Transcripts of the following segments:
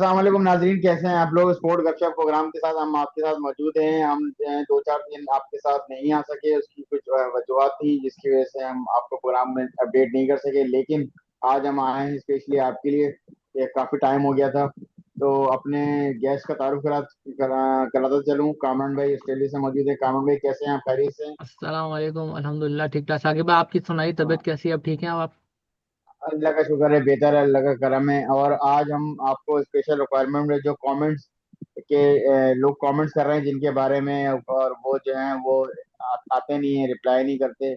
अस्सलाम वालेकुम नाजरीन, कैसे हैं आप लोग। स्पोर्ट गपशप प्रोग्राम के साथ हम आपके साथ मौजूद हैं। हम दो चार दिन आपके साथ नहीं आ सके, उसकी कुछ वजूहत थी जिसकी वजह से हम आपको प्रोग्राम में अपडेट नहीं कर सके। लेकिन आज हम आए हैं स्पेशली आपके लिए। ये काफी टाइम हो गया था, तो अपने गेस्ट का तारुफ कराता चलूं। कामरान भाई ऑस्ट्रेलिया से मौजूद है। कामरान भाई कैसे हैं आप, खैरियत से हैं? अस्सलाम वालेकुम, अल्हम्दुलिल्लाह ठीक ठाक। साकिब भाई, आपकी सुनाई, हाँ, तबीयत कैसी है? अब ठीक है आप? अल्लाह का शुक्र है, बेहतर है, अल्लाह का करम है। और आज हम आपको स्पेशल रिक्वायरमेंट है जो कमेंट्स के लोग कमेंट्स कर रहे हैं जिनके बारे में, और वो जो है वो आते नहीं है, रिप्लाई नहीं करते।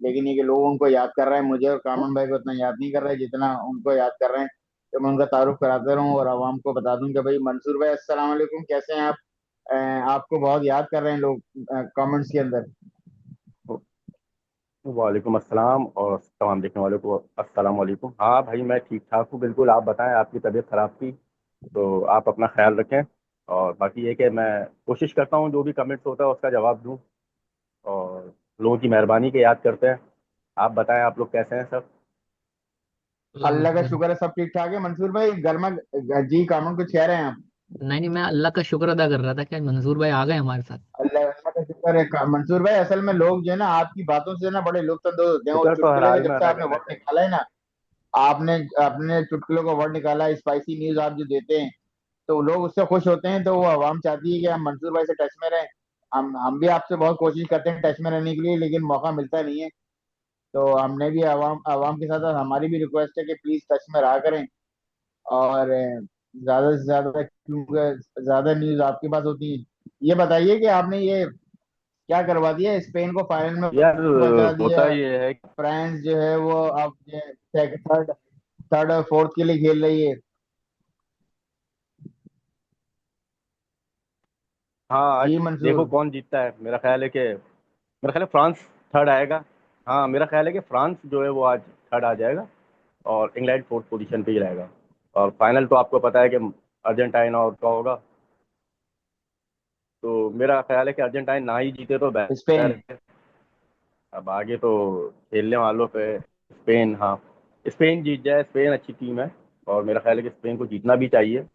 लेकिन ये कि लोग उनको याद कर रहे हैं, मुझे और कामन भाई को उतना याद नहीं कर रहे जितना उनको याद कर रहे हैं। तो मैं उनका तारुफ कराता रहूं और आवाम को बता दूं कि भाई मंसूर भाई अस्सलाम वालेकुम, कैसे हैं आप। आपको बहुत याद कर रहे हैं लोग कमेंट्स के अंदर। वालेकुम अस्सलाम और तमाम देखने वालों को अस्सलाम वालेकुम। हाँ भाई, मैं ठीक ठाक हूँ बिल्कुल। आप बताएं, आपकी तबीयत खराब थी तो आप अपना ख्याल रखें। और बाकी ये कि मैं कोशिश करता हूँ जो भी कमेंट्स होता है उसका जवाब दूँ, और लोगों की मेहरबानी के याद करते हैं। आप बताएं, आप लोग कैसे हैं सब? अल्लाह का अल्हम्दुलिल्लाह। शुक्र है, सब ठीक ठाक है। मंसूर भाई गर्मा जी, कामन कुछ कह रहे हैं आप? नहीं नहीं, मैं अल्लाह का शुक्र अदा कर रहा था कि आज मंसूर भाई आ गए हमारे साथ। अल्लाह अल्लाह का शुक्र है। मंसूर भाई असल में लोग जो है ना आपकी बातों से ना बड़े लुत्फानंदोज होते हैं। वो शुक्र तो हर चुटकुले का हाल जब में से अदा आपने करना वर्ड चाहिए। निकाला है ना, आपने अपने चुटकुलों का वर्ड निकाला, स्पाइसी न्यूज आप जो देते हैं, तो लोग उससे खुश होते हैं। तो वो आवाम चाहती है कि हम मंसूर भाई से टच में रहें। हम भी आपसे बहुत कोशिश करते हैं टच में रहने के लिए, लेकिन मौका मिलता नहीं है। तो हमने भी आवाम आवाम के साथ साथ हमारी भी रिक्वेस्ट है कि प्लीज टच में रहा करें। और ज्यादा से ज्यादा, क्योंकि ज्यादा न्यूज आपके पास होती है। ये बताइए कि आपने ये क्या करवा दिया, स्पेन को फाइनल में यार, पहुंचा होता दिया। ये है। फ्रांस जो है वो अब थर्ड थर्ड और फोर्थ के लिए खेल रही है। हाँ, आज जी मंसूर। देखो कौन जीतता है। मेरा ख्याल है फ्रांस थर्ड आएगा। हाँ, मेरा ख्याल है कि फ्रांस जो है वो आज थर्ड आ जाएगा और इंग्लैंड फोर्थ पोजीशन पे ही रहेगा। और फाइनल तो आपको पता है कि अर्जेंटीना और का होगा। तो मेरा ख्याल है कि अर्जेंटाइन ना ही जीते तो स्पेन। बेहतर है। अब आगे तो खेलने वालों पे स्पेन, हाँ, स्पेन जीत जाए। स्पेन अच्छी टीम है और मेरा ख्याल है कि स्पेन को जीतना भी चाहिए।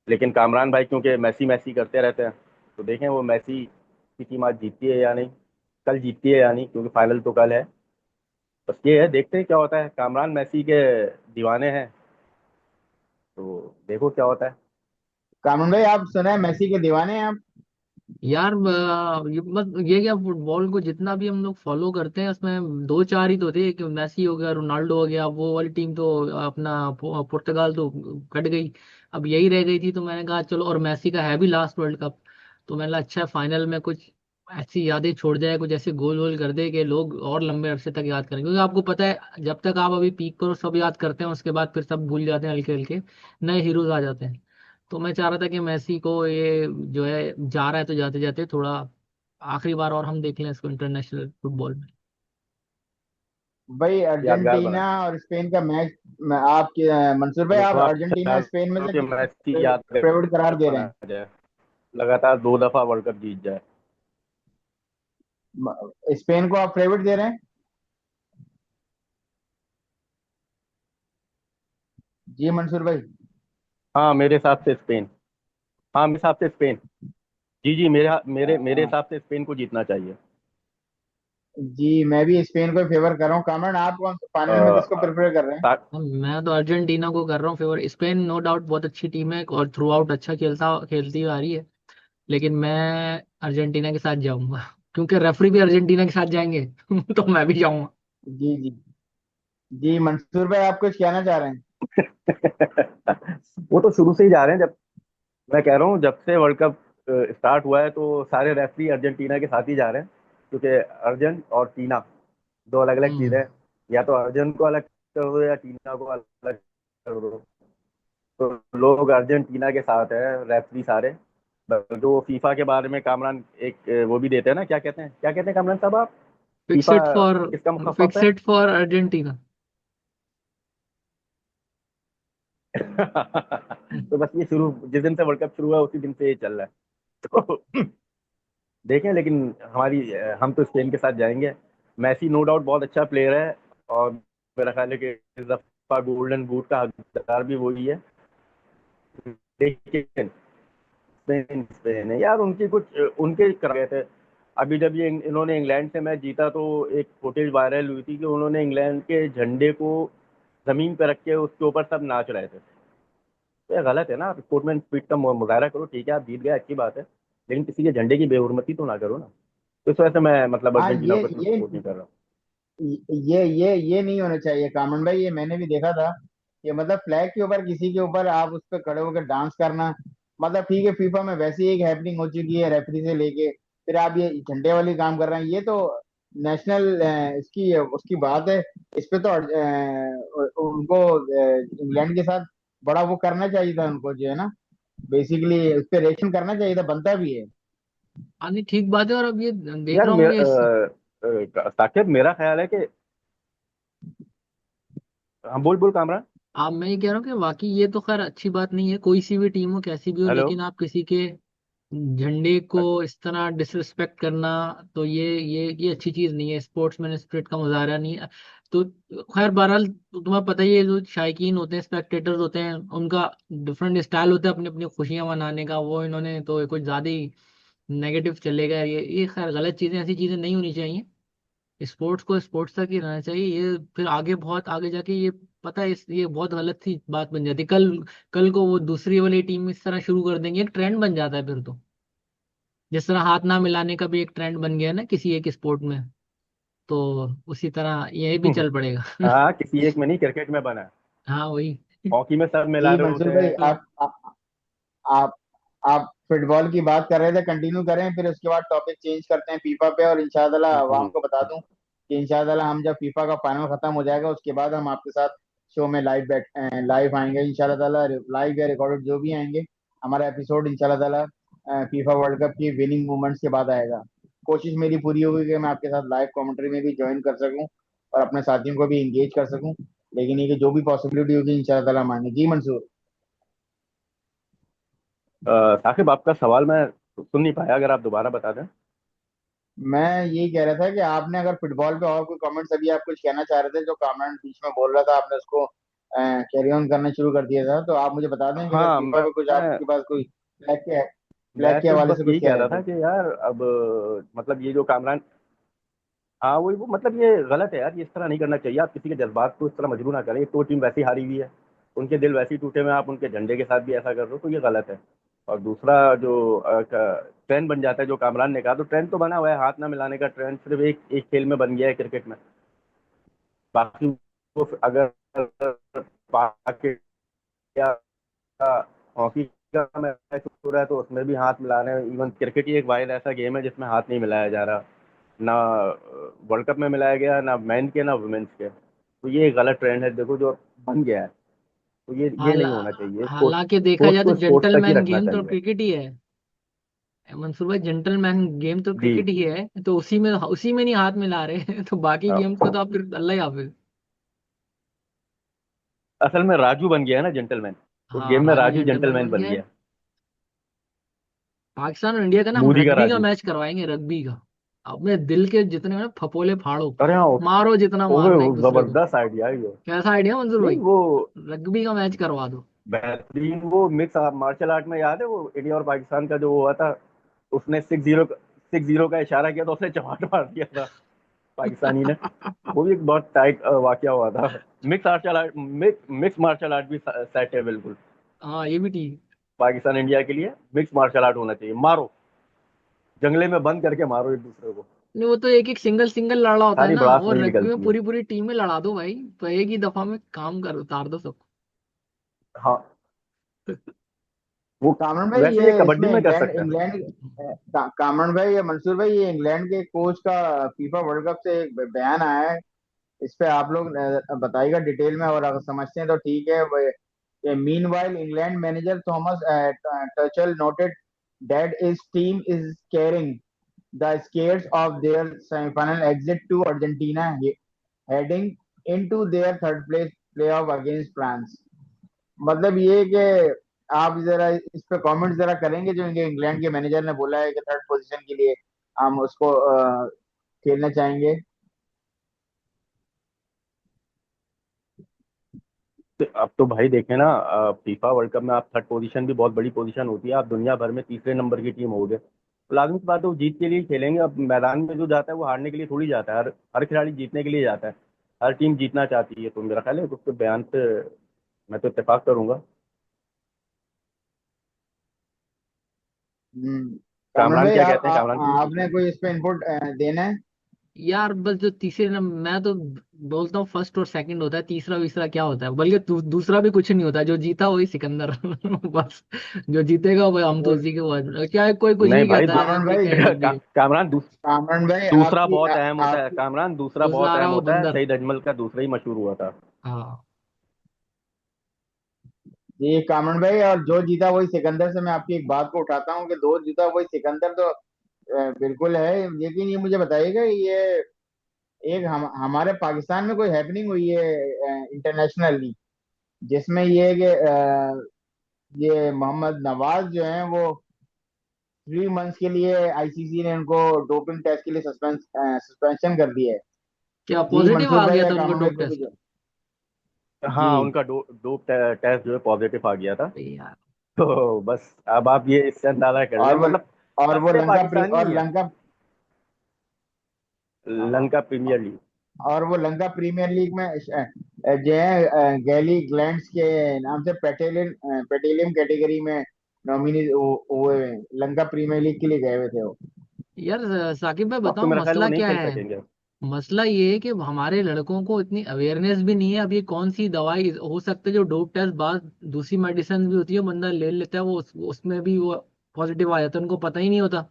लेकिन कामरान भाई क्योंकि मैसी मैसी करते रहते हैं, तो देखें वो मैसी की टीम आज जीतती है या नहीं, कल जीतती है या नहीं, क्योंकि फाइनल तो कल है। बस ये है, देखते हैं क्या होता है। कामरान मैसी के दीवाने हैं, तो देखो क्या होता है। कानून भाई, आप सुना है मैसी के दीवाने हैं आप? यार ये बस ये क्या, फुटबॉल को जितना भी हम लोग फॉलो करते हैं उसमें दो चार ही तो थे कि मेसी हो गया, रोनाल्डो हो गया, वो वाली टीम तो अपना पुर्तगाल तो कट गई। अब यही रह गई थी, तो मैंने कहा चलो, और मेसी का है भी लास्ट वर्ल्ड कप। तो मैंने कहा अच्छा, फाइनल में कुछ ऐसी यादें छोड़ जाए, कुछ ऐसे गोल वोल कर दे कि लोग और लंबे अरसे तक याद करेंगे। क्योंकि आपको पता है, जब तक आप अभी पीक पर हो सब याद करते हैं, उसके बाद फिर सब भूल जाते हैं, हल्के हल्के नए हीरोज आ जाते हैं। तो मैं चाह रहा था कि मेसी को ये जो है जा रहा है, तो जाते जाते थोड़ा आखिरी बार और हम देख लें इसको इंटरनेशनल फुटबॉल में। भाई यादगार अर्जेंटीना बना और स्पेन का मैच, आपके मंसूर भाई, तो आप आप अर्जेंटीना चाह स्पेन में रहे हो से कि मैसी किसको फेवरेट करार दे यादगार रहे बना हैं? जाए, लगातार 2 दफा वर्ल्ड कप जीत जाए। स्पेन को आप फेवरेट दे रहे हैं? जी मंसूर भाई। हाँ, मेरे हिसाब से स्पेन। हाँ, मेरे हिसाब से स्पेन। जी जी, मेरे अ, हिसाब से स्पेन को जीतना चाहिए। जी मैं भी स्पेन को फेवर कर रहा हूँ। कामरान, आप कौन फाइनल में किसको अ, प्रेफर कर रहे हैं? मैं तो अर्जेंटीना को कर रहा हूँ फेवर। स्पेन नो डाउट बहुत अच्छी टीम है और थ्रू आउट अच्छा खेलती हुई आ रही है। लेकिन मैं अर्जेंटीना के साथ जाऊंगा क्योंकि रेफरी भी अर्जेंटीना के साथ जाएंगे तो मैं भी जाऊंगा। जी जी। जी मंसूर भाई, आप कुछ कहना चाह रहे हैं? वो तो शुरू से ही जा रहे हैं। जब मैं कह रहा हूँ, जब से वर्ल्ड कप स्टार्ट हुआ है तो सारे रेफरी अर्जेंटीना के साथ ही जा रहे हैं, क्योंकि अर्जन और टीना दो अलग अलग चीजें हम्म। हैं। या तो अर्जन को अलग कर दो या टीना को अलग कर दो। तो लोग अर्जेंटीना के साथ है, रेफरी सारे। बल्कि वो फीफा के बारे में कामरान एक वो भी देते हैं ना, क्या कहते हैं कामरान साहब आप? फिक्स फीफा इट फॉर किसका मुखफफ फिक्स है? It for Argentina. तो बस ये शुरू, जिस दिन से वर्ल्ड कप शुरू हुआ उसी दिन से ये चल रहा है। तो देखें, लेकिन हम तो स्पेन के साथ जाएंगे। मैसी नो डाउट बहुत अच्छा प्लेयर है, और मेरा ख्याल है कि इस दफा गोल्डन बूट का हकदार भी वही है। लेकिन स्पेन स्पेन है यार, उनकी कुछ उनके कर गए थे। अभी जब ये इन्होंने इंग्लैंड से मैच जीता तो एक फुटेज वायरल हुई थी कि उन्होंने इंग्लैंड के झंडे को जमीन पर रख के उसके ऊपर सब नाच रहे थे। तो ये गलत है ना, आप स्पोर्टमैन स्पिरिट का मुजाहरा करो, ठीक है आप जीत गए अच्छी बात है, लेकिन किसी के झंडे की बेहुरमती तो ना करो ना। तो इस वजह से मैं मतलब हाँ अर्जेंटीना को इतना सपोर्ट नहीं कर रहा। ये नहीं होना चाहिए कामन भाई। ये मैंने भी देखा था कि मतलब फ्लैग के ऊपर किसी के ऊपर आप उस पर खड़े होकर डांस करना, मतलब ठीक है फीफा में वैसे ही एक हैपनिंग हो चुकी है रेफरी से लेके, फिर आप ये झंडे वाली काम कर रहे हैं, ये तो नेशनल इसकी उसकी बात है। इस पे तो उनको इंग्लैंड के साथ बड़ा वो करना चाहिए था उनको, जो है ना, बेसिकली उस पे रिएक्शन करना चाहिए था, बनता भी है। हाँ नहीं ठीक बात है। और अब ये देख यार रहा हूँ मेरा ये साकिब, मेरा ख्याल है कि, हाँ बोल बोल कामरा। आप, मैं ये कह रहा हूँ कि वाकई ये तो खैर अच्छी बात नहीं है, कोई सी भी टीम हो कैसी भी हो, हेलो। लेकिन आप किसी के झंडे को इस तरह डिसरिस्पेक्ट करना, तो ये अच्छी चीज नहीं है, स्पोर्ट्समैन स्पिरिट का मुजाहरा नहीं है। तो खैर बहरहाल, तो तुम्हें पता ही है, जो शायकीन होते हैं, स्पेक्टेटर्स होते हैं, उनका डिफरेंट स्टाइल होता है अपनी अपनी खुशियां मनाने का। वो इन्होंने तो कुछ ज्यादा ही नेगेटिव चलेगा। ये खैर गलत चीजें, ऐसी चीजें नहीं होनी चाहिए। स्पोर्ट्स को स्पोर्ट्स तक ही रहना चाहिए। ये फिर आगे बहुत आगे जाके ये पता है ये बहुत गलत सी बात बन जाती है। कल कल को वो दूसरी वाली टीम इस तरह शुरू कर देंगे, एक ट्रेंड बन जाता है फिर तो। जिस तरह हाथ ना मिलाने का भी एक ट्रेंड बन गया ना किसी एक स्पोर्ट में, तो उसी तरह ये भी चल पड़ेगा। हाँ, किसी एक में नहीं, क्रिकेट में बना है। हाँ वही। हॉकी में सब मिला जी रहे मंसूर होते भाई, हैं तो। आप आप फुटबॉल की बात कर रहे थे, कंटिन्यू करें, फिर उसके बाद टॉपिक चेंज करते हैं फीफा पे। और इंशाल्लाह अवाम हम्म। को बता दूं कि इंशाल्लाह हम जब फीफा का फाइनल खत्म हो जाएगा उसके बाद हम आपके साथ शो में लाइव आएंगे इंशाल्लाह ताला। लाइव या रिकॉर्डेड जो भी आएंगे, हमारा एपिसोड इंशाल्लाह ताला फीफा वर्ल्ड कप की विनिंग मोमेंट्स के बाद आएगा। कोशिश मेरी पूरी होगी कि मैं आपके साथ लाइव कमेंट्री में भी ज्वाइन कर सकूं और अपने साथियों को भी इंगेज कर सकूं, लेकिन ये कि जो भी पॉसिबिलिटी होगी इंशाल्लाह ताला मांगे। जी मंसूर। साकिब, आपका सवाल मैं सुन नहीं पाया, अगर आप दोबारा बता दें। मैं यही कह रहा था कि आपने अगर फुटबॉल पे और कोई कमेंट्स, अभी आप कुछ कहना चाह रहे थे, जो कमेंट बीच में बोल रहा था आपने उसको कैरी ऑन करना शुरू कर दिया था, तो आप मुझे बता दें कि अगर हाँ, फीफा पे कुछ आपके पास कोई फ्लैग मैं के तो हवाले बस से कुछ यही कह कह रहे रहा था थे। कि यार अब मतलब ये जो कामरान, हाँ वही वो, मतलब ये गलत है यार, ये इस तरह नहीं करना चाहिए। आप किसी के जज्बात को इस तरह मजबूर ना करें। एक तो टीम वैसी हारी हुई है, उनके दिल वैसे ही टूटे हुए हैं, आप उनके झंडे के साथ भी ऐसा कर रहे हो तो ये गलत है। और दूसरा जो ट्रेंड बन जाता है, जो कामरान ने कहा, तो ट्रेंड तो बना हुआ है, हाथ ना मिलाने का ट्रेंड सिर्फ एक एक खेल में बन गया है, क्रिकेट में। बाकी वो अगर पाक या हॉकी का मैच हो रहा है तो उसमें भी हाथ मिला रहे हैं। इवन क्रिकेट ही एक वाहिद ऐसा गेम है जिसमें हाथ नहीं मिलाया जा रहा, ना वर्ल्ड कप में मिलाया गया, ना मेन के ना वुमेन्स के। तो ये एक गलत ट्रेंड है देखो, जो अब बन गया है। तो ये हाल नहीं होना चाहिए। स्पोर्ट्स हालांकि देखा स्पोर्ट्स जाए तो को स्पोर्ट्स तक ही जेंटलमैन रखना गेम तो चाहिए। क्रिकेट ही है। मंसूर भाई, जेंटलमैन गेम तो जी। क्रिकेट ही है, तो उसी में नहीं हाथ मिला रहे। तो बाकी गेम्स को तो आप फिर अल्लाह ही हाफिज। असल में राजू बन गया है ना जेंटलमैन, उस हाँ गेम में राजू राजू जेंटलमैन जेंटलमैन बन बन गया है। गया। पाकिस्तान और इंडिया का ना हम मोदी का रग्बी का राजू। मैच करवाएंगे, रग्बी का। अपने दिल के जितने ना फपोले फाड़ो, अरे हाँ, मारो जितना ओए मारना एक दूसरे को। जबरदस्त आइडिया है ये। कैसा आइडिया मंजूर नहीं भाई? वो रग्बी का मैच करवा दो। बेहतरीन, वो मिक्स मार्शल आर्ट में याद है वो इंडिया और पाकिस्तान का जो हुआ था, उसने 6-0 का इशारा किया तो उसने चमाट मार दिया था पाकिस्तानी ने। वो भी एक बहुत टाइट वाकया हुआ था। मिक्स मार्शल आर्ट भी सेट है बिल्कुल। हाँ ये भी ठीक। पाकिस्तान इंडिया के लिए मिक्स मार्शल आर्ट होना चाहिए। मारो, जंगले में बंद करके मारो एक दूसरे को। नहीं वो तो एक एक सिंगल सिंगल लड़ा होता है सारी ना, भड़ास और वही रग्बी में निकलती है। पूरी पूरी टीम में लड़ा दो भाई, तो एक ही दफा में काम कर उतार दो सबको। हाँ, वो कामरान भाई, वैसे ये ये कबड्डी इसमें में कर इंग्लैंड सकते हैं। इंग्लैंड कामरान भाई या मंसूर भाई, ये इंग्लैंड के कोच का फीफा वर्ल्ड कप से एक बयान आया है, इस पे आप लोग बताइएगा डिटेल में, और अगर समझते हैं तो ठीक है। Meanwhile England manager Thomas Tuchel noted that his team is carrying the scares of their semi-final exit to Argentina, heading into their third place playoff against France। मतलब ये कि आप जरा इस पे कमेंट जरा करेंगे, जो इनके इंग्लैंड के मैनेजर ने बोला है कि थर्ड पोजीशन के लिए हम उसको खेलना चाहेंगे। अब तो भाई देखे ना, फीफा वर्ल्ड कप में आप थर्ड पोजीशन भी बहुत बड़ी पोजीशन होती है। आप दुनिया भर में तीसरे नंबर की टीम हो गए, तो लाजमी सी बात है वो जीत के लिए ही खेलेंगे। अब मैदान में जो जाता है वो हारने के लिए थोड़ी जाता है, हर हर खिलाड़ी जीतने के लिए जाता है। हर टीम जीतना चाहती है, तो मेरा ख्याल है उसके बयान पे मैं तो इत्तेफाक करूंगा। कामरान कामरान भाई क्या आप कहते हैं? कामरान की भी आपने पूछना। कोई इस पे इनपुट देना है? यार बस जो तीसरे नंबर, मैं तो बोलता हूँ फर्स्ट और सेकंड होता है, तीसरा तीसरा क्या होता है, बल्कि दूसरा भी कुछ नहीं होता, जो जीता वही सिकंदर। बस जो जीतेगा वो, हम तो और उसी के वो, क्या कोई कुछ नहीं भी भाई, कहता है, कामरान ये भाई, कह ये। कामरान कामरान भाई दूसरा आपकी बहुत अहम होता है। आपकी कामरान दूसरा दूसरा बहुत आ रहा अहम वो होता है, बंदर। सईद अजमल का दूसरा ही मशहूर हुआ था। हाँ। ये कामरान भाई, और जो जीता वही सिकंदर से मैं आपकी एक बात को उठाता हूँ कि दो जीता वही सिकंदर तो बिल्कुल है, लेकिन ये मुझे बताइएगा, ये एक हमारे पाकिस्तान में कोई हैपनिंग हुई है इंटरनेशनली, जिसमें ये कि ये मोहम्मद नवाज जो है वो 3 मंथ्स के लिए आईसीसी ने उनको डोपिंग टेस्ट के लिए सस्पेंशन कर दिया है। क्या जी पॉजिटिव मंसूर आ भाई गया या था उनको कामरान भाई, डोप कोई टेस्ट? कुछ? जी। हाँ, उनका डोप टेस्ट जो है पॉजिटिव आ गया था। यार। तो बस अब आप ये इससे अंदाजा कर लें, और वो मतलब और वो करते पाकिस्तानी और ही है। लंका, हाँ, लंका प्रीमियर लीग। और वो लंका प्रीमियर लीग में जो है गैली ग्लैंड्स के नाम से पेटेलियम कैटेगरी में नॉमिनी हुए हैं। लंका प्रीमियर लीग के लिए गए हुए थे वो। यार साकिब भाई अब तो बताओ मेरा ख्याल है वो मसला नहीं क्या खेल है। सकेंगे। मसला ये है कि हमारे लड़कों को इतनी अवेयरनेस भी नहीं है। अब ये कौन सी दवाई हो सकती है जो डोप टेस्ट बाद दूसरी मेडिसिन भी होती है, बंदा ले लेता है, वो उसमें भी वो पॉजिटिव आ जाता है, उनको पता ही नहीं होता।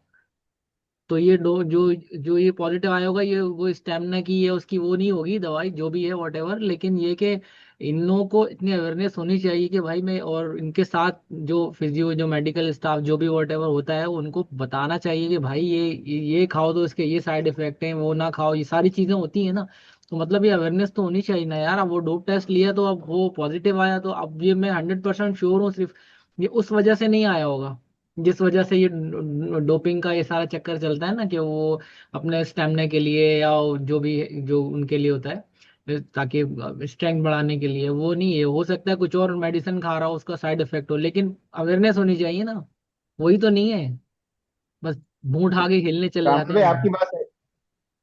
तो ये डो जो जो ये पॉजिटिव आया होगा, ये वो स्टेमिना की है उसकी वो नहीं होगी दवाई, जो भी है वॉट एवर। लेकिन ये कि इन लोगों को इतनी अवेयरनेस होनी चाहिए कि भाई मैं, और इनके साथ जो फिजियो जो मेडिकल स्टाफ जो भी वॉट एवर होता है, उनको बताना चाहिए कि भाई ये खाओ तो इसके ये साइड इफेक्ट हैं, वो ना खाओ, ये सारी चीजें होती है ना। तो मतलब ये अवेयरनेस तो होनी चाहिए ना यार। अब वो डोप टेस्ट लिया तो अब वो पॉजिटिव आया, तो अब ये मैं 100% श्योर हूँ सिर्फ ये उस वजह से नहीं आया होगा जिस वजह से ये डोपिंग का ये सारा चक्कर चलता है ना, कि वो अपने स्टेमिना के लिए या जो भी जो उनके लिए होता है, ताकि स्ट्रेंथ बढ़ाने के लिए, वो नहीं है। हो सकता है कुछ और मेडिसिन खा रहा हो उसका साइड इफेक्ट हो, लेकिन अवेयरनेस होनी चाहिए ना। वही तो नहीं है, बस मुंह उठा के खेलने चले कामरान जाते भाई हैं। आपकी बात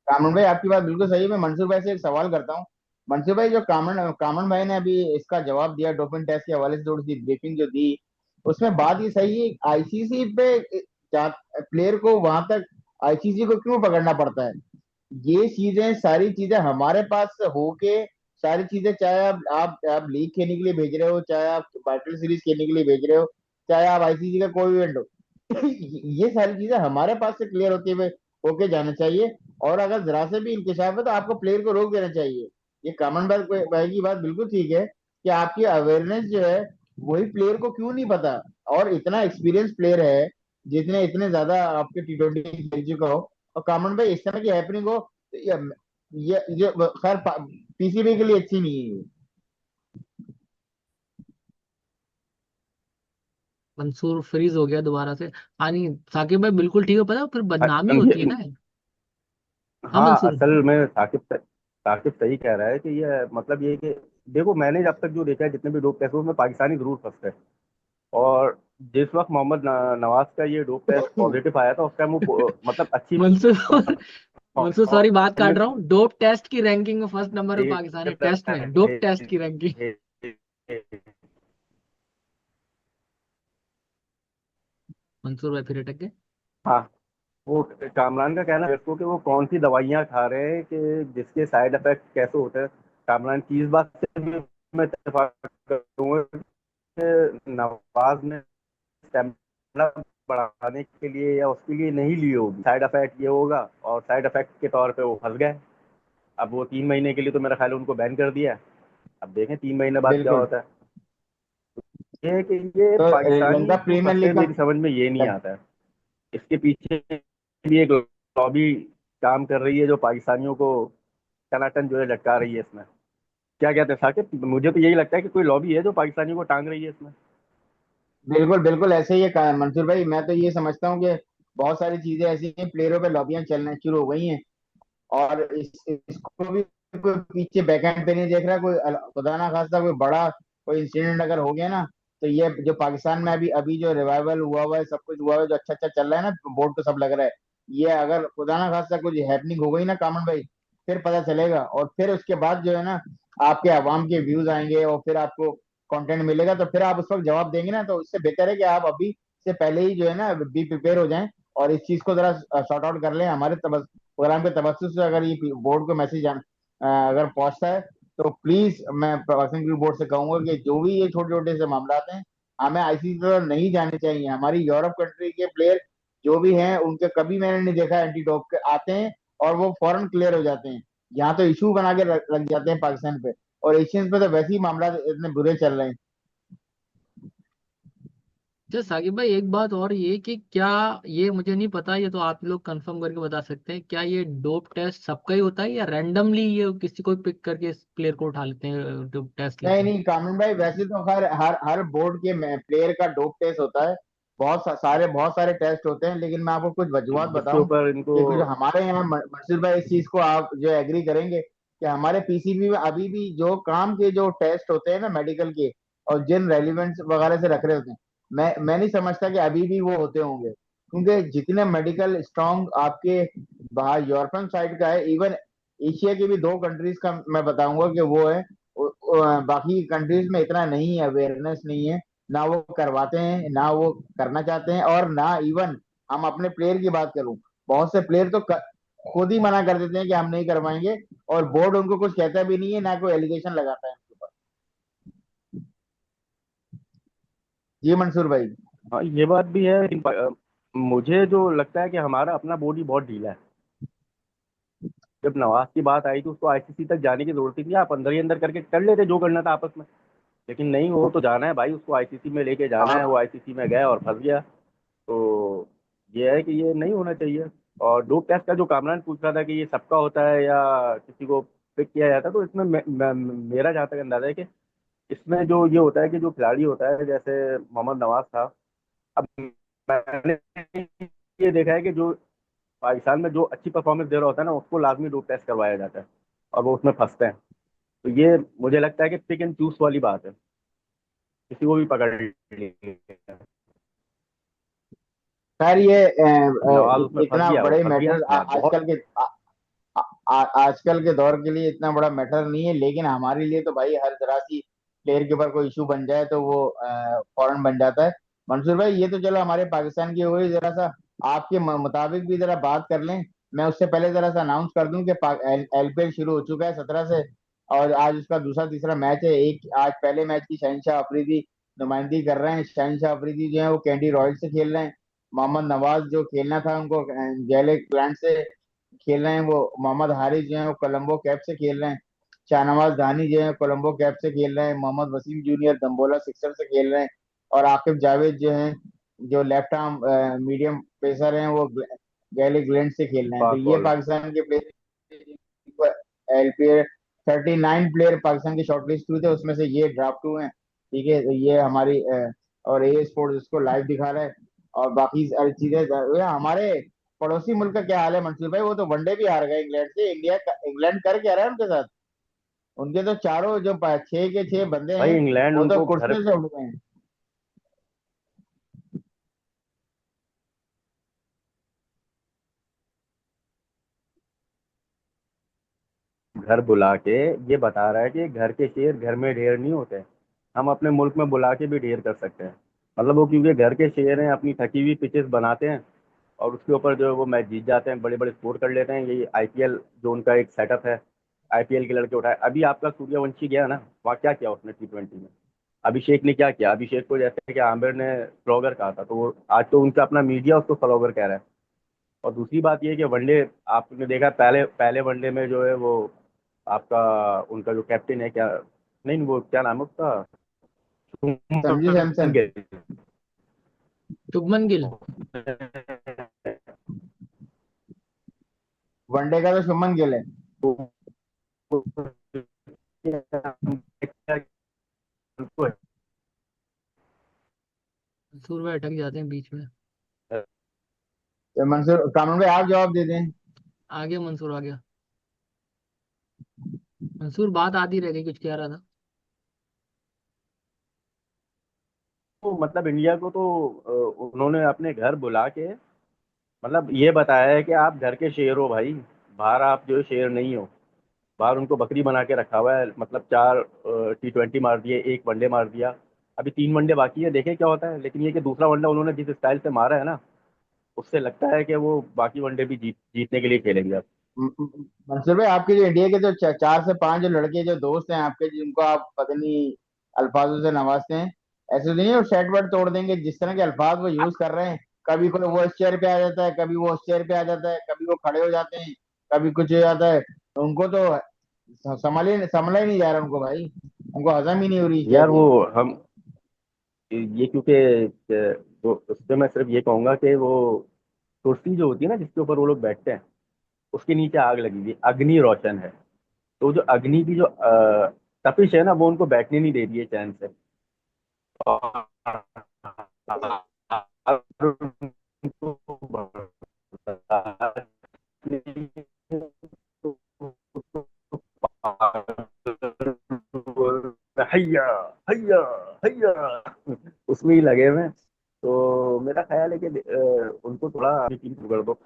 कामरान भाई आपकी बात बिल्कुल सही है। मैं मंसूर भाई से एक सवाल करता हूँ। मंसूर भाई, जो कामरान भाई ने अभी इसका जवाब दिया डोपिंग टेस्ट के हवाले से, थोड़ी सी ब्रीफिंग जो दी, उसमें बात ये सही है, आईसीसी पे प्लेयर को वहां तक आईसीसी को क्यों पकड़ना पड़ता है? ये चीजें, सारी चीजें हमारे पास होके, सारी चीजें, चाहे आप लीग खेलने के लिए भेज रहे हो, चाहे आप टाइटल सीरीज खेलने के लिए भेज रहे हो, चाहे आप आईसीसी का कोई इवेंट हो, ये सारी चीजें हमारे पास से क्लियर होते हुए होके जाना चाहिए। और अगर जरा से भी इंकशाफ है तो आपको प्लेयर को रोक देना चाहिए। ये कॉमन भाई की बात बिल्कुल ठीक है कि आपकी अवेयरनेस जो है वही प्लेयर को क्यों नहीं पता। और इतना एक्सपीरियंस प्लेयर है, जितने इतने ज्यादा आपके T20 खेल चुका हो, और कॉमन भाई इस तरह की हैपनिंग हो, तो ये खैर पीसीबी के लिए अच्छी नहीं है ये। मंसूर फ्रीज हो गया दोबारा से। हाँ नहीं साकिब भाई बिल्कुल ठीक है, पता है फिर बदनामी ये होती है ना। हाँ हाँ, मंसूर। असल में साकिब सही कह रहा है कि ये मतलब ये कि देखो, मैंने जब तक जो देखा है जितने भी डोप टेस्ट हैं, उसमें पाकिस्तानी जरूर फंसते हैं। और जिस वक्त मोहम्मद नवाज का ये डोप टेस्ट पॉजिटिव आया था, उस टाइम वो मतलब अच्छी मंसूर मंसूर सॉरी बात फॉर्म में काट रहा हूँ, डोप टेस्ट की रैंकिंग में फर्स्ट नंबर पे पाकिस्तान है, देख टेस्ट रहा में डोप टेस्ट की रैंकिंग। है। मंसूर भाई फिर अटक गए। हाँ, वो कामरान का कहना है इसको कि वो कौन सी दवाइयाँ खा रहे हैं कि जिसके साइड इफेक्ट कैसे होते हैं। कामरान की इस बात से भी मैं इत्तेफाक करूंगा कि नवाज ने स्टेमिना बढ़ाने के लिए या उसके लिए नहीं ली होगी, साइड इफेक्ट ये होगा, और साइड इफेक्ट के तौर पे वो फंस गए। अब वो 3 महीने के लिए तो मेरा ख्याल है उनको बैन कर दिया है। अब देखें 3 महीने बाद क्या बिल्कुल। होता है। ये है कि ये तो पाकिस्तानी लंका क्यों प्रीमियर फंसते हैं, लीग मेरी समझ में ये नहीं का आता है। इसके पीछे भी एक लॉबी काम कर रही है जो पाकिस्तानियों को टनाटन जो है लटका रही है इसमें। क्या कहते हैं साकिब? मुझे तो यही लगता है कि कोई लॉबी है जो पाकिस्तानियों को टांग रही है इसमें। बिल्कुल बिल्कुल ऐसे ही है मंसूर भाई। मैं तो ये समझता हूँ कि बहुत सारी चीजें ऐसी हैं, प्लेयरों पे लॉबियां चलना शुरू हो गई हैं। और इसको भी कोई पीछे बैकएंड पे नहीं देख रहा, कोई खुदा ना खास्ता कोई बड़ा कोई इंसिडेंट अगर हो गया ना, तो ये जो पाकिस्तान में अभी अभी जो रिवाइवल हुआ है, सब कुछ हुआ है, जो अच्छा अच्छा चल रहा है ना, बोर्ड को सब लग रहा है, ये अगर खुदा ना खास्ता कुछ हैपनिंग हो गई ना कामन भाई, फिर पता चलेगा। और फिर उसके बाद जो है ना, आपके अवाम के व्यूज आएंगे और फिर आपको कंटेंट मिलेगा, तो फिर आप उस वक्त जवाब देंगे ना। तो इससे बेहतर है कि आप अभी से पहले ही जो है ना बी प्रिपेयर हो जाएं, और इस चीज को जरा सॉर्ट आउट कर लें। हमारे प्रोग्राम के तवज्जो से अगर ये बोर्ड को मैसेज अगर पहुंचता है, तो प्लीज मैं प्रवासन क्रिकेट बोर्ड से कहूंगा कि जो भी ये छोटे छोटे से मामला हैं, हमें आईसीसी तरफ नहीं जाने चाहिए। हमारी यूरोप कंट्री के प्लेयर जो भी हैं, उनके कभी मैंने नहीं देखा एंटी डॉप के आते हैं और वो फौरन क्लियर हो जाते हैं। यहाँ तो इशू बना के रख जाते हैं पाकिस्तान पे, और एशियंस पे तो वैसे ही मामला इतने बुरे चल रहे हैं। अच्छा साकिब भाई, एक बात और ये कि क्या, ये मुझे नहीं पता, ये तो आप लोग कंफर्म करके बता सकते हैं, क्या ये डोप टेस्ट सबका ही होता है या रैंडमली ये किसी को पिक करके इस प्लेयर को उठा लेते हैं, डोप टेस्ट नहीं लेते हैं? नहीं कानून भाई, वैसे तो हर हर बोर्ड के प्लेयर का डोप टेस्ट होता है। बहुत सारे टेस्ट होते हैं, लेकिन मैं आपको कुछ वजूहत जिसके बताऊं ऊपर इनको। कि कुछ हमारे यहाँ मर्सिद भाई, इस चीज को आप जो एग्री करेंगे कि हमारे पीसीबी में अभी भी जो काम के जो टेस्ट होते हैं ना मेडिकल के, और जिन रेलिवेंट्स वगैरह से रख रहे होते हैं, मैं नहीं समझता कि अभी भी वो होते होंगे, क्योंकि जितने मेडिकल स्ट्रांग आपके बाहर यूरोपियन साइड का है, इवन एशिया की भी दो कंट्रीज का मैं बताऊंगा कि वो है, बाकी कंट्रीज में इतना नहीं है, अवेयरनेस नहीं है, ना वो करवाते हैं, ना वो करना चाहते हैं, और ना इवन हम अपने प्लेयर की बात करूं, बहुत से प्लेयर तो खुद ही मना कर देते हैं कि हम नहीं करवाएंगे, और बोर्ड उनको कुछ कहता भी नहीं है, ना कोई एलिगेशन लगाता है उनके ऊपर। जी मंसूर भाई। हाँ, ये बात भी है, लेकिन मुझे जो लगता है कि हमारा अपना बॉडी बहुत ढीला है। जब नवाज की बात आई तो उसको आईसीसी तक जाने की जरूरत ही नहीं, आप अंदर ही अंदर करके कर लेते जो करना था आपस में। लेकिन नहीं, वो तो जाना है भाई, उसको आईसीसी में लेके जाना है, वो आप आईसीसी में गया और फंस गया। तो ये है कि ये नहीं होना चाहिए। और डोप टेस्ट का जो कामरान पूछ रहा था कि ये सबका होता है या किसी को पिक किया जाता है, तो इसमें मेरा जहाँ तक अंदाजा है कि इसमें जो ये होता है कि जो खिलाड़ी होता है, जैसे मोहम्मद नवाज था। अब मैंने ये देखा है कि जो पाकिस्तान में जो अच्छी परफॉर्मेंस दे रहा होता है ना, उसको लाजमी डोप टेस्ट करवाया जाता है और वो उसमें फंसते हैं। तो ये मुझे लगता है कि पिक एंड चूज वाली बात है, किसी को भी पकड़ लिया। खैर ये नवाज उसमें फंस इतना गया, वो बड़े फंस गया मैटर बहुत। आजकल के आजकल के दौर के लिए इतना बड़ा मैटर नहीं है, लेकिन हमारे लिए तो भाई हर तरह की प्लेयर के ऊपर कोई इशू बन जाए तो वो फौरन बन जाता है। मंसूर भाई, ये तो चलो हमारे पाकिस्तान की हुई, जरा सा आपके मुताबिक भी जरा बात कर लें। मैं उससे पहले जरा सा अनाउंस कर दूं कि एलपीएल शुरू हो चुका है 17 से, और आज उसका दूसरा तीसरा मैच है। एक आज पहले मैच की शहनशाह अफरीदी नुमाइंदगी कर रहे हैं। शहनशाह अफरीदी जो है वो कैंडी रॉयल से खेल रहे हैं। मोहम्मद नवाज जो खेलना था उनको गैले ग्लैंड से खेल रहे हैं। वो मोहम्मद हारिस जो है वो कोलंबो कैप से खेल रहे हैं। शाहनवाज दानी जो है कोलंबो कैप से खेल रहे हैं। मोहम्मद वसीम जूनियर दम्बोला सिक्सर से खेल रहे हैं। और आकिब जावेद जो है, जो लेफ्ट आर्म मीडियम पेसर हैं, वो गैले ग्लैंड से खेल रहे हैं। तो फास्ट ये बॉलर। पाकिस्तान के प्लेयर, एलपीएल 39 प्लेयर पाकिस्तान की शॉर्टलिस्ट हुए थे, उसमें से ये ड्राफ्ट हुए हैं। ठीक है, तो ये हमारी और ए स्पोर्ट्स इसको लाइव दिखा रहा है। और बाकी सारी चीजें ये हमारे पड़ोसी मुल्क का क्या हाल है मंसूर भाई? वो तो वनडे भी हार गए इंग्लैंड से। इंग्लैंड कर क्या रहा है उनके साथ? उनके तो चारों जो छह के छह बंदे भाई हैं, इंग्लैंड वो तो उनको घर कुर्सियों से उठ गए हैं। घर बुला के ये बता रहा है कि घर के शेर घर में ढेर नहीं होते। हम अपने मुल्क में बुला के भी ढेर कर सकते हैं। मतलब वो क्योंकि घर के शेर हैं, अपनी थकी हुई पिचेस बनाते हैं और उसके ऊपर जो है वो मैच जीत जाते हैं, बड़े बड़े स्कोर कर लेते हैं। यही आईपीएल जो उनका एक सेटअप है। आईपीएल के लड़के उठाए, अभी आपका सूर्यवंशी गया ना, वहाँ क्या किया उसने टी20 में? अभिषेक ने क्या किया? अभिषेक को जैसे कि आमिर ने फ्लॉगर कहा था, तो वो आज तो उनका अपना मीडिया उसको फ्लॉगर कह रहा है। और दूसरी बात ये है कि वनडे, आपने देखा पहले पहले वनडे में जो है वो आपका, उनका जो कैप्टन है, क्या नहीं वो क्या नाम है उसका, संजू शुभमन सैमसन। गिल। शुभमन गिल। वनडे का तो शुभमन गिल है। मंसूर भाई अटक जाते हैं बीच में। तो मंसूर कामन भाई आप जवाब दे दें। आ गया मंसूर, आ गया। मंसूर बात आधी रह गई, कुछ कह रहा था। मतलब इंडिया को तो उन्होंने अपने घर बुला के मतलब ये बताया है कि आप घर के शेर हो भाई, बाहर आप जो है शेर नहीं हो। बाहर उनको बकरी बना के रखा हुआ है, मतलब 4 T20 मार दिए, एक वनडे मार दिया, अभी 3 वनडे बाकी है, देखें क्या होता है। लेकिन ये कि दूसरा वनडा उन्होंने जिस स्टाइल से मारा है ना, उससे लगता है कि वो बाकी वनडे भी जीतने के लिए खेलेंगे अब। मंसूर भाई, आपके जो इंडिया के जो 4 से 5 जो लड़के जो दोस्त हैं आपके, जिनको आप पता नहीं अल्फाजों से नवाजते हैं, ऐसे तो नहीं है वो सेट वेट तोड़ देंगे जिस तरह के अल्फाज वो यूज कर रहे हैं? कभी कोई वो इस चेयर पे आ जाता है, कभी वो उस चेयर पे आ जाता है, कभी वो खड़े हो जाते हैं, कभी कुछ हो जाता है। तो उनको तो संभला ही नहीं जा रहा उनको भाई, उनको हजम ही नहीं हो रही क्या यार वो चीज। हम ये क्योंकि तो उससे मैं सिर्फ ये कहूंगा कि वो कुर्सी जो होती है ना जिसके ऊपर वो लोग बैठते हैं, उसके नीचे आग लगी हुई है, अग्नि रोशन है। तो जो अग्नि की जो तपिश है ना, वो उनको बैठने नहीं दे रही है चैन से। और अगर उनको बर्दाश्त नहीं हैया हैया हैया उसमें ही लगे हुए हैं। तो मेरा ख्याल है कि उनको थोड़ा टीम कर दो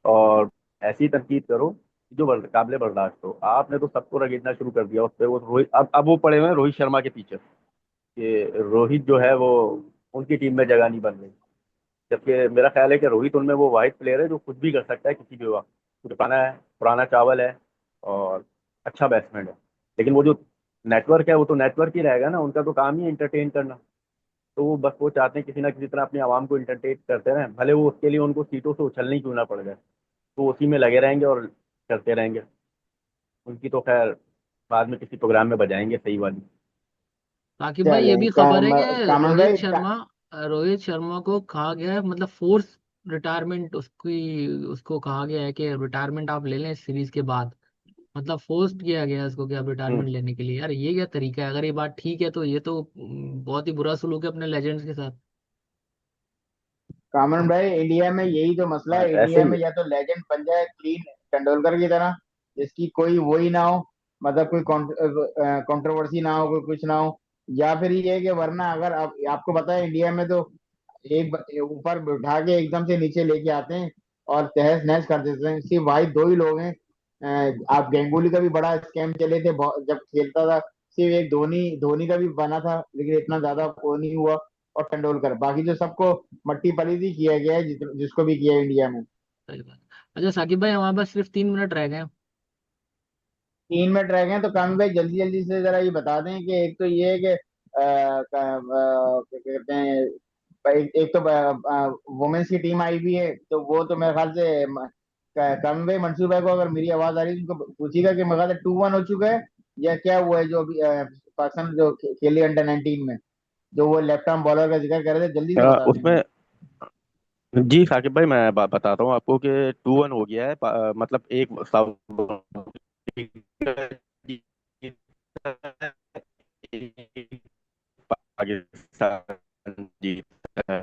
और ऐसी तनकीद करो जो काबिल बर्दाश्त हो। आपने तो सबको रगड़ना शुरू कर दिया उस पर, वो रोहित अब वो पड़े हुए हैं रोहित शर्मा के पीछे कि रोहित जो है वो उनकी टीम में जगह नहीं बन रही। जबकि मेरा ख्याल है कि रोहित उनमें वो वाहिद प्लेयर है जो कुछ भी कर सकता है किसी भी वक्त। पुराना है, पुराना चावल है और अच्छा बैट्समैन है। लेकिन वो जो नेटवर्क है वो तो नेटवर्क ही रहेगा ना, उनका तो काम ही एंटरटेन करना। तो वो बस वो चाहते हैं किसी ना किसी तरह अपनी आवाम को इंटरटेन करते रहें, भले वो उसके लिए उनको सीटों से उछलने ही क्यों ना पड़ जाए। तो उसी में लगे रहेंगे और करते रहेंगे। उनकी तो खैर बाद में किसी प्रोग्राम में बजाएंगे सही वाली। चलें साकिब भाई, ये भी खबर है कि कामन भाई रोहित शर्मा को कहा गया है, मतलब फोर्स रिटायरमेंट उसकी उसको कहा गया है कि रिटायरमेंट आप ले लें इस सीरीज के बाद। मतलब फोर्स किया गया है उसको कि आप हम्म। रिटायरमेंट लेने के लिए। यार ये क्या तरीका है? अगर ये बात ठीक है तो ये तो बहुत ही बुरा सलूक है अपने लेजेंड्स के साथ। कामन भाई, इंडिया में यही तो मसला हाँ, है। ऐसे इंडिया ही में या तो लेजेंड बन जाए क्लीन तेंदुलकर की तरह, जिसकी कोई वो ही ना हो, मतलब कोई कंट्रोवर्सी ना हो, कोई कुछ ना हो। या फिर ये है कि वरना अगर आपको पता है इंडिया में तो ऊपर बिठा के एकदम से नीचे लेके आते हैं और तहस नहस कर देते हैं। सिर्फ भाई दो ही लोग हैं। आप गांगुली का भी बड़ा स्कैम चले थे जब खेलता था। सिर्फ एक धोनी धोनी का भी बना था, लेकिन इतना ज्यादा वो नहीं हुआ। और तेंदुलकर, बाकी जो सबको मट्टी पलीती किया गया है, जिसको भी किया है इंडिया में। सही बात। अच्छा साकिब भाई, हमारे पास सिर्फ 3 मिनट रह गए हैं। 3 मिनट रह गए हैं, तो काम भाई जल्दी जल्दी से जरा ये बता दें कि एक तो ये है कि क्या कहते हैं, एक तो वुमेन्स की टीम आई भी है, तो वो तो मेरे ख्याल से काम भाई मंसूर भाई को अगर मेरी आवाज आ रही है तो उनको पूछिएगा कि मेरे ख्याल से 2-1 हो चुका है या क्या हुआ है। जो अभी पाकिस्तान जो खेली अंडर 19 में, जो वो लेफ्ट आर्म बॉलर का जिक्र कर रहे थे, जल्दी से बता दें उसमें मुझे। जी साकिब भाई मैं बताता हूँ आपको कि 2-1 हो गया है। मतलब एक साउथ अफ्रीका जीता है, एक पाकिस्तान जीता है।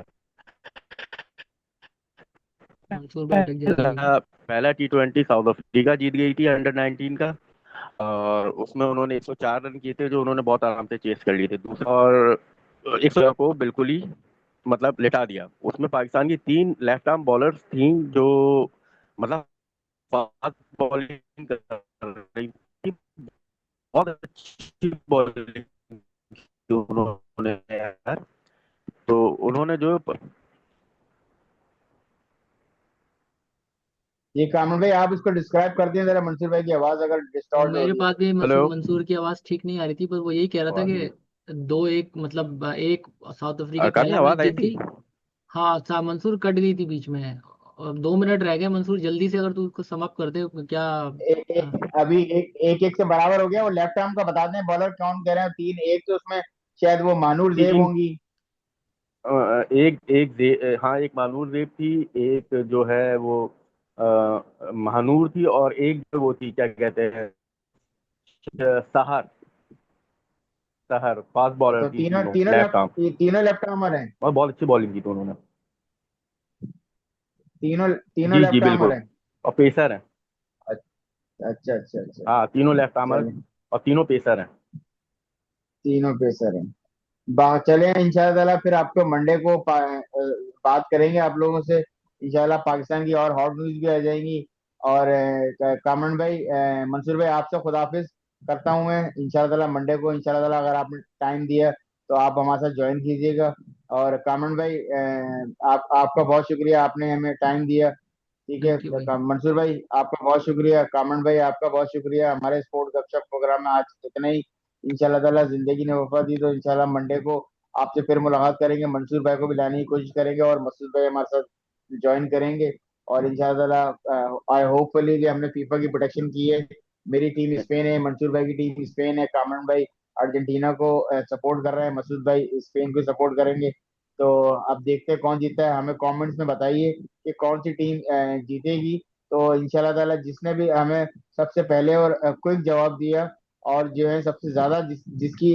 मंसूर भाई अटक जा रही है। पहला T20 साउथ अफ्रीका जीत गई थी अंडर 19 का। और उसमें उन्होंने 104 रन किए थे जो उन्होंने बहुत आराम से चेस कर लिए थे। दूसरा और 100 को बिल्कुल ही मतलब लिटा दिया। उसमें पाकिस्तान की 3 लेफ्ट आर्म बॉलर्स थी जो मतलब फास्ट बॉलिंग कर रही थी, बहुत अच्छी बॉलिंग की उन्होंने यार। तो उन्होंने जो ये कामन भाई, आप इसको डिस्क्राइब कर दें जरा, मंसूर भाई की आवाज अगर डिस्टॉर्ट हो मेरे रही है पास तो। भी हेलो मंसूर की आवाज़ ठीक नहीं आ रही थी, पर वो यही कह रहा था आवाज नहीं कि 2-1, मतलब एक साउथ अफ्रीका काफी पहला मैच आवाज आई जीत थी। गई। हाँ मंसूर कट गई थी बीच में। और 2 मिनट रह गए मंसूर, जल्दी से अगर तू उसको समअप कर दे क्या। अभी एक एक से बराबर हो गया। वो लेफ्ट आर्म का बता दें बॉलर कौन कह रहे हैं? 3-1 तो उसमें शायद वो मानूर जेब तीन होंगी। एक एक हाँ एक मानूर देव थी, एक जो है वो महानूर थी, और एक जो वो थी क्या कहते हैं सहर। सहर फास्ट बॉलर तो थी, तीनों तीनों तीनों लेफ्ट लेफ्ट आर्म। तीनों लेफ्ट आर्मर हैं। और बहुत अच्छी बॉलिंग की थी उन्होंने। तीनों तीनों जी जी लेफ्ट आर्मर बिल्कुल। हैं। और पेसर हैं। अच्छा अच्छा अच्छा। हाँ तीनों लेफ्ट आर्मर चलें, और तीनों पेसर हैं। तीनों पेसर हैं। चले इंशाल्लाह, फिर आपको मंडे को बात करेंगे आप लोगों से इंशाल्लाह। पाकिस्तान की और हॉट न्यूज भी आ जाएंगी। और कामरान भाई, मंसूर भाई, आपसे खुदाफिज करता हूँ मैं इंशाल्लाह। मंडे को इंशाल्लाह अगर आपने टाइम दिया तो आप हमारे साथ ज्वाइन कीजिएगा। और कामरान भाई, आपका बहुत शुक्रिया, आपने हमें टाइम दिया। ठीक है, थैंक यू भाई। मंसूर भाई आपका बहुत शुक्रिया, कामरान भाई आपका बहुत शुक्रिया। हमारे स्पोर्ट गपशप प्रोग्राम में आज इतना ही। इंशाल्लाह ताला जिंदगी ने वफा दी तो इंशाल्लाह मंडे को आपसे फिर मुलाकात करेंगे। मंसूर भाई को भी लाने की कोशिश करेंगे और मसूद भाई हमारे साथ ज्वाइन करेंगे। और इंशाल्लाह आई होपफुली कि हमने फीफा की प्रोटेक्शन की है। मेरी टीम स्पेन है, मंसूर भाई की टीम स्पेन है, कामरान भाई अर्जेंटीना को सपोर्ट कर रहे हैं, मसूद भाई स्पेन को सपोर्ट करेंगे। तो अब देखते हैं कौन जीतता है। हमें कमेंट्स में बताइए कि कौन सी टीम जीतेगी। तो इंशाल्लाह ताला जिसने भी हमें सबसे पहले और क्विक जवाब दिया और जो है सबसे ज्यादा जिसकी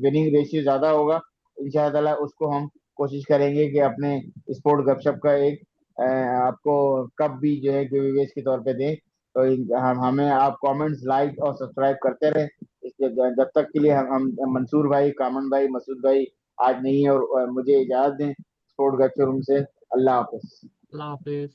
विनिंग रेशियो ज्यादा होगा, इंशाल्लाह ताला उसको हम कोशिश करेंगे कि अपने स्पोर्ट गपशप का एक आपको कप भी जो है गिव के तौर पे दें। तो हम हमें आप कमेंट्स, लाइक और सब्सक्राइब करते रहे। इसलिए जब तक के लिए हम मंसूर भाई, कामन भाई, मसूद भाई आज नहीं है और मुझे इजाजत दें स्पोर्ट गपशप रूम से। अल्लाह हाफिज। अल्लाह हाफिज।